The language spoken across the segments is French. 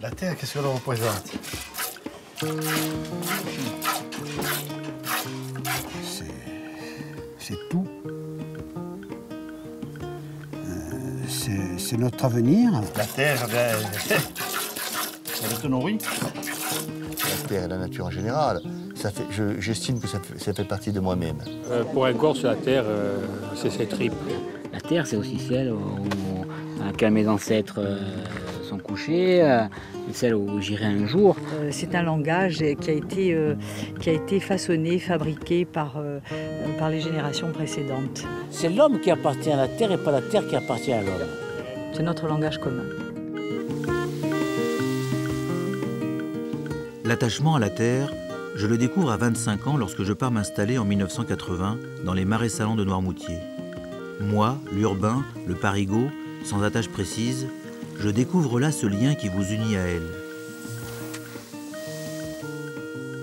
La terre, qu'est-ce qu'elle représente? C'est tout. C'est notre avenir. La terre, elle te nourrit. La terre et la nature en général, j'estime que ça fait partie de moi-même. Pour un Corse, la terre, c'est ses tripes. La terre, c'est aussi celle où mes ancêtres sont couchés, celle où j'irai un jour. C'est un langage qui a été façonné, fabriqué par les générations précédentes. C'est l'homme qui appartient à la terre et pas la terre qui appartient à l'homme. C'est notre langage commun. L'attachement à la terre, je le découvre à 25 ans lorsque je pars m'installer en 1980 dans les marais salants de Noirmoutier. Moi, l'urbain, le parigot, sans attache précise, je découvre là ce lien qui vous unit à elle.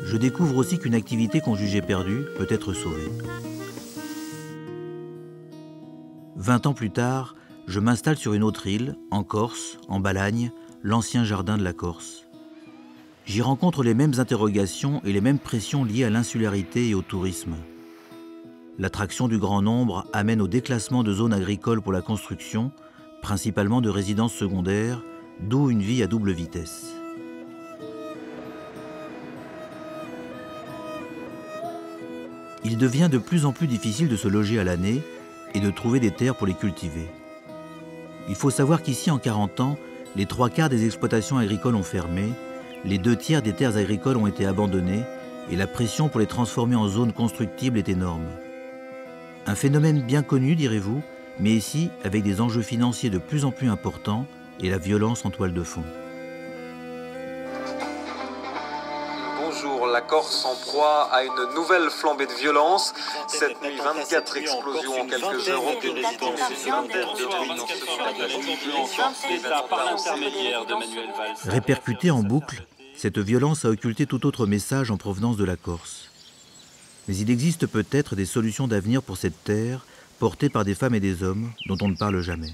Je découvre aussi qu'une activité qu'on jugeait perdue peut être sauvée. 20 ans plus tard, je m'installe sur une autre île, en Corse, en Balagne, l'ancien jardin de la Corse. J'y rencontre les mêmes interrogations et les mêmes pressions liées à l'insularité et au tourisme. L'attraction du grand nombre amène au déclassement de zones agricoles pour la construction, principalement de résidences secondaires, d'où une vie à double vitesse. Il devient de plus en plus difficile de se loger à l'année et de trouver des terres pour les cultiver. Il faut savoir qu'ici, en 40 ans, les 3/4 des exploitations agricoles ont fermé, les 2/3 des terres agricoles ont été abandonnées et la pression pour les transformer en zones constructibles est énorme. Un phénomène bien connu, direz-vous, mais ici avec des enjeux financiers de plus en plus importants et la violence en toile de fond. Bonjour, la Corse en proie à une nouvelle flambée de violence. Cette nuit, 24 explosions en quelques heures. Aucune résidence Répercutée en boucle, cette violence a occulté tout autre message en provenance de la Corse. Mais il existe peut-être des solutions d'avenir pour cette terre, portée par des femmes et des hommes dont on ne parle jamais.